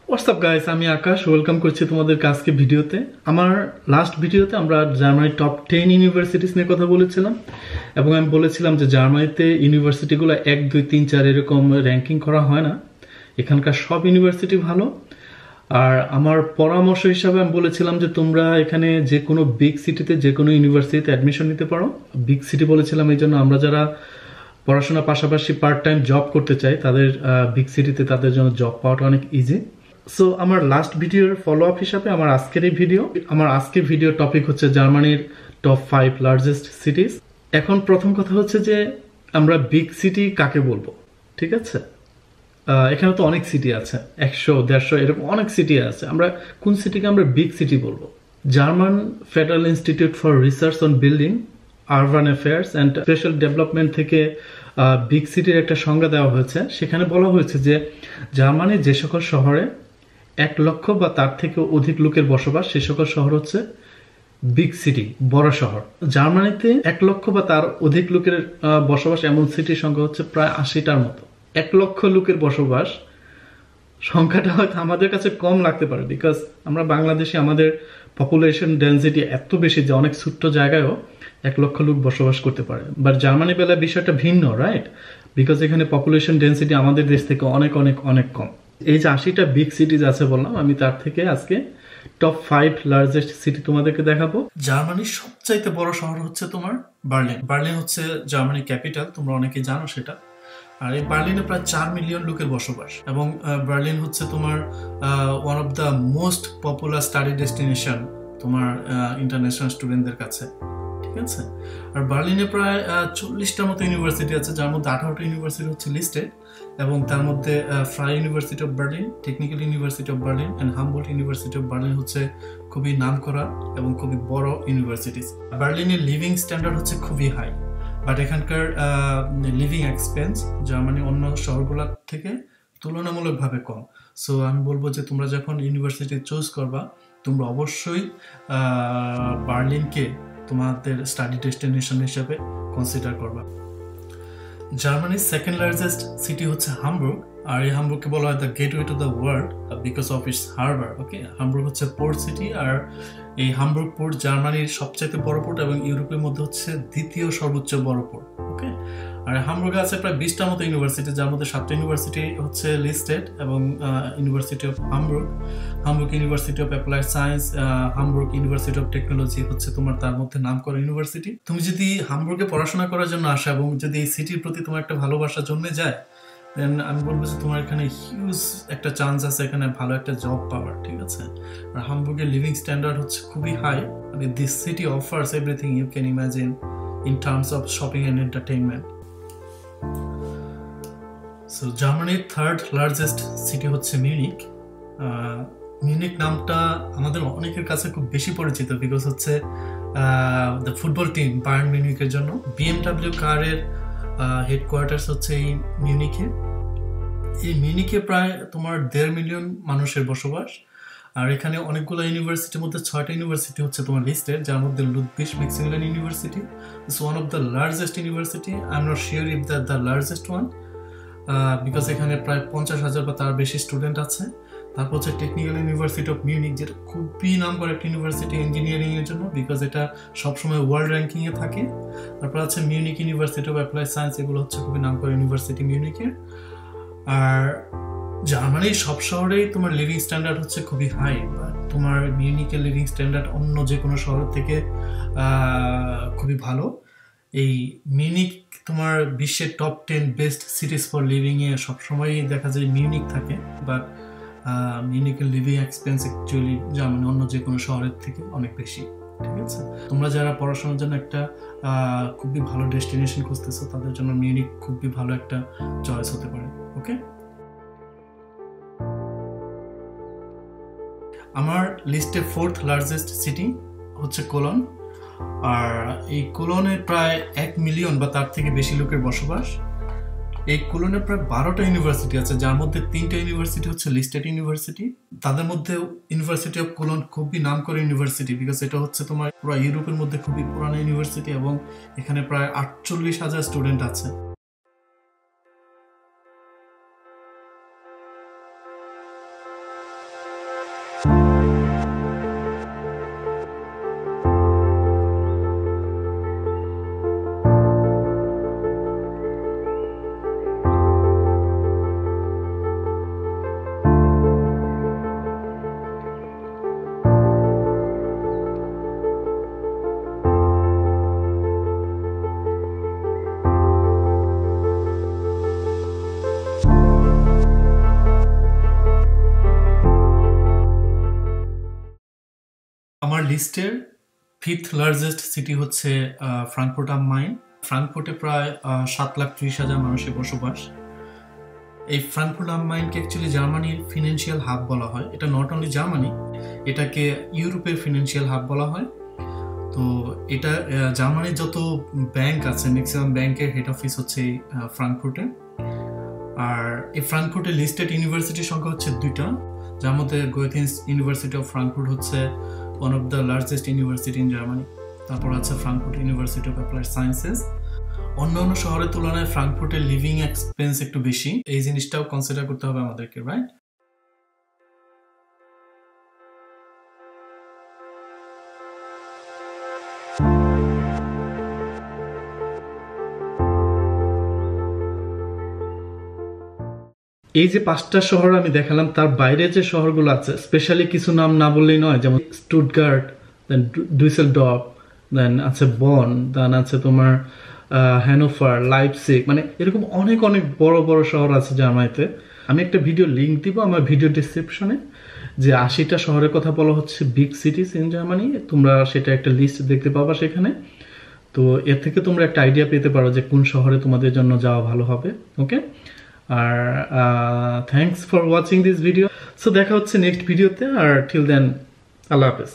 WhatsApp guys, আমি আকাশ। Welcome করছি তোমাদের আজকে ভিডিওতে। আমার লাস্ট ভিডিওতে আমরা জার্মানির টপ 10 ইউনিভার্সিটিস নিয়ে কথা বলেছিলাম এবং আমি বলেছিলাম যে জার্মানিতে ইউনিভার্সিটিগুলো 1, 2, 3, 4 এরকম র্যাঙ্কিং করা হয় না। এখানকার সব ইউনিভার্সিটি ভালো। আর আমার পরামর্শ হিসাবে আমি বলেছিলাম যে তোমরা এখানে যে কোনো বিগ সিটিতে যে কোনো ইউনিভার্সিটিতে অ্যাডমিশন নিতে পারো। বিগ সিটি বলেছিলাম এই জন্য আমরা যারা পড়াশোনার পাশাপাশি পার্ট টাইম জব করতে চাই তাদের বিগ সিটিতে তাদের জন্য জব পাওয়াটা অনেক ইজি। সো আমার লাস্ট ভিডিওর ফলো আপ হিসাবে আমার আজকের ভিডিও টপিক হচ্ছে জার্মানির টপ 5 লার্জেস্ট সিটিজ। এখন প্রথম কথা হচ্ছে যে আমরা বিগ সিটি কাকে বলবো, ঠিক আছে? এখানে তো অনেক সিটি আছে, 100, 150 এরকম অনেক সিটি আছে। আমরা কোন সিটিকে আমরা বিগ সিটি বলবো? German federal institute for research on building, urban affairs and special development থেকে বিগ সিটির একটা সংজ্ঞা দেওয়া হয়েছে। সেখানে বলা হয়েছে যে জার্মানির যে সকল শহরে 1 লক্ষ বা তার থেকে অধিক লোকের বসবাস, সে সকল শহর হচ্ছে বিগ সিটি, বড় শহর। জার্মানিতে 1 লক্ষ বা তার অধিক লোকের বসবাস এমন সিটির সংখ্যা হচ্ছে প্রায় 80টার মতো। 1 লক্ষ লোকের বসবাস সংখ্যাটা হয়তো আমাদের কাছে কম লাগতে পারে, বিকজ আমরা বাংলাদেশে আমাদের পপুলেশন ডেন্সিটি এত বেশি যে অনেক ছোট্ট জায়গায়ও 1 লক্ষ লোক বসবাস করতে পারে। বাট জার্মানি বেলায় বিষয়টা ভিন্ন, রাইট? বিকজ এখানে পপুলেশন ডেন্সিটি আমাদের দেশ থেকে অনেক অনেক অনেক কম। এই যে 80টা বিগ সিটিজ আছে বললাম, আমি তার থেকে আজকে টপ 5 লার্জেস্ট সিটি তোমাদেরকে দেখাবো। জার্মানির সবচাইতে বড় শহর হচ্ছে তোমার বার্লিন। বার্লিন হচ্ছে জার্মানির ক্যাপিটাল, তোমরা অনেকে জানো সেটা। আর এই বার্লিনে প্রায় 4 মিলিয়ন লোকের বসবাস এবং বার্লিন হচ্ছে তোমার one of the most popular study destination তোমার ইন্টারন্যাশনাল স্টুডেন্টদের কাছে, ঠিক আছে? আর বার্লিনে প্রায় 40টার মতো ইউনিভার্সিটি আছে, যার মধ্যে 18টা ইউনিভার্সিটি হচ্ছে লিস্টেড এবং তার মধ্যে fry university of Berlin, technical university of Berlin and Humboldt university of Berlin হচ্ছে খুবই নামকরা এবং খুবই বড় ইউনিভার্সিটিস। বার্লিনের লিভিং স্ট্যান্ডার্ড হচ্ছে খুবই হাই, বাট এখানকার লিভিং এক্সপেন্স জার্মানি অন্য শহরগুলোর থেকে তুলনামূলকভাবে কম। সো আমি বলবো যে তোমরা যখন ইউনিভার্সিটি চুজ করবা, তোমরা অবশ্যই বার্লিনকে তোমাদের স্টাডি ডেস্টিনেশন হিসেবে কনসিডার করবা। জার্মানির সেকেন্ড লার্জেস্ট সিটি হচ্ছে হামবুর্গ, আর এই হামবুর্গকে বলা হয় the gateway to the world because of its Harbour. Okay, Hamburg হচ্ছে পোর্ট সিটি, আর এই হামবুর্গ পোর্ট জার্মানির সবচেয়ে বড় পোর্ট এবং ইউরোপের মধ্যে হচ্ছে দ্বিতীয় সর্বোচ্চ বড় পোর্ট। ওকে, আর হামবুর্গে আছে প্রায় 20টার মতো ইউনিভার্সিটি, যার মধ্যে 7টা ইউনিভার্সিটি হচ্ছে লিস্টেড এবং university of Hamburg, Hamburg university of applied science, Hamburg university of technology হচ্ছে তোমার তার মধ্যে নামকরা ইউনিভার্সিটি। তুমি যদি হামবুর্গে পড়াশোনা করার জন্য আসো এবং যদি এই সিটির প্রতি তোমার একটা ভালোবাসা জন্মে যায়, দেন আমি বলবো যে তোমার এখানে হিউজ একটা চান্স আছে এখানে ভালো একটা জব পাওয়ার, ঠিক আছে? আর হামবুর্গের লিভিং স্ট্যান্ডার্ড হচ্ছে খুবই high. This city offers everything you can imagine in terms of shopping and entertainment. So জার্মানির থার্ড লার্জেস্ট সিটি হচ্ছে মিউনিক। মিউনিক নামটা আমাদের অনেকের কাছে খুব বেশি পরিচিত বিকজ হচ্ছে দ্য ফুটবল টিম বায়ার্ন মিউনিকের জন্য। BMW কারের হেডকোয়ার্টার্স হচ্ছে এই মিউনিকে। এই মিউনিকে প্রায় তোমার 1.5 মিলিয়ন মানুষের বসবাস, আর এখানে অনেকগুলো ইউনিভার্সিটির মধ্যে 6টা ইউনিভার্সিটি হচ্ছে তোমার লিস্টেড, যার মধ্যে Ludwig Maximilian university is one of the largest university. I am not sure if the largest one because এখানে প্রায় 50,000 বা তার বেশি স্টুডেন্ট আছে। তারপর হচ্ছে টেকনিক্যাল ইউনিভার্সিটি অফ মিউনিক, যেটা খুবই নাম করা একটা ইউনিভার্সিটি ইঞ্জিনিয়ারিং এর জন্য বিকজ এটা সবসময় ওয়ার্ল্ড র্যাঙ্কিং এ থাকে। তারপর আছে Munich university of applied science, এগুলো হচ্ছে খুবই নাম করা ইউনিভার্সিটি মিউনিকের। আর জার্মানির সব শহরেই তোমার লিভিং স্ট্যান্ডার্ড হচ্ছে খুবই হাই, তোমার মিউনিকের লিভিং স্ট্যান্ডার্ড অন্য যে কোনো শহর থেকে খুবই ভালো। এই মিউনিক তোমার বিশ্বের top 10 best cities for living এ সবসময়ই দেখা যায় মিউনিক থাকে, বাট মিউনিকের লিভিং এক্সপেন্স অ্যাকচুয়ালি জার্মানি অন্য যে কোনো শহরের থেকে অনেক বেশি, ঠিক আছে? তোমরা যারা পড়াশোনার জন্য একটা খুবই ভালো ডেস্টিনেশন খুঁজতেছো, তাদের জন্য মিউনিক খুবই ভালো একটা চয়েস হতে পারে। ওকে, আমার লিস্টে ফোর্থ লার্জেস্ট সিটি হচ্ছে কোলন, আর এই কোলনে প্রায় 1 মিলিয়ন বা তার থেকে বেশি লোকের বসবাস। এই কোলনে প্রায় 12টা ইউনিভার্সিটি আছে, যার মধ্যে 3টা ইউনিভার্সিটি হচ্ছে লিস্টেড ইউনিভার্সিটি। তাদের মধ্যে ইউনিভার্সিটি অফ কোলন খুবই নাম করে ইউনিভার্সিটি বিকজ এটা হচ্ছে তোমার পুরো ইউরোপের মধ্যে খুবই পুরানো ইউনিভার্সিটি এবং এখানে প্রায় 48,000 স্টুডেন্ট আছে। আমার লিস্টের 5th লার্জেস্ট সিটি হচ্ছে ফ্রাঙ্কফুর্ট am Main। ফ্রাঙ্কফুর্টে প্রায় 7,30,000 মানুষের বসবাস। এই ফ্রাঙ্কফুর্ট am Main-কে অ্যাকচুয়ালি জার্মানির ফিনান্সিয়াল হাব বলা হয়। এটা নট অনলি জার্মানি, এটাকে ইউরোপের ফিনান্সিয়াল হাব বলা হয়। তো এটা জার্মানির যত ব্যাংক আছে ম্যাক্সিমাম ব্যাংকের হেড অফিস হচ্ছে ফ্রাঙ্কফুর্টে। আর এই ফ্রাঙ্কফুর্টের লিস্টেড ইউনিভার্সিটির সংখ্যা হচ্ছে 2টা, যার মধ্যে গোয়েথে ইউনিভার্সিটি অফ ফ্রাঙ্কফুর্ট হচ্ছে one of the largest university in Germany। তারপর আছে Frankfurt university of applied sciences. অন্যান্য শহরের তুলনায় ফ্রাঙ্কফুর্টের লিভিং এক্সপেন্স একটু বেশি, এই জিনিসটাও কনসিডার করতে হবে আমাদেরকে, রাইট? এই যে 5টা শহর আমি দেখালাম, তার বাইরে যে শহরগুলো আছে স্পেশালি কিছু নাম না বললেই নয়, যেমন স্টুটগার্ট, দেন ডুইসেলডর্ফ, দেন আছে বন, দেন আছে তোমার হ্যানোভার, লাইপজিগ, মানে এরকম অনেক অনেক বড় বড় শহর আছে জার্মানিতে। আমি একটা ভিডিও লিঙ্ক দিব আমার ভিডিও ডিসক্রিপশনে, যে 80টা শহরের কথা বলা হচ্ছে বিগ সিটিজ ইন জার্মানি। তোমরা সেটা একটা লিস্ট দেখতে পাবা সেখানে। তো এর থেকে তোমরা একটা আইডিয়া পেতে পারো যে কোন শহরে তোমাদের জন্য যাওয়া ভালো হবে। ওকে, আর thanks for watching this video. So দেখা হচ্ছে নেক্সট ভিডিওতে, আর টিল দেন আল্লাহ হাফেজ।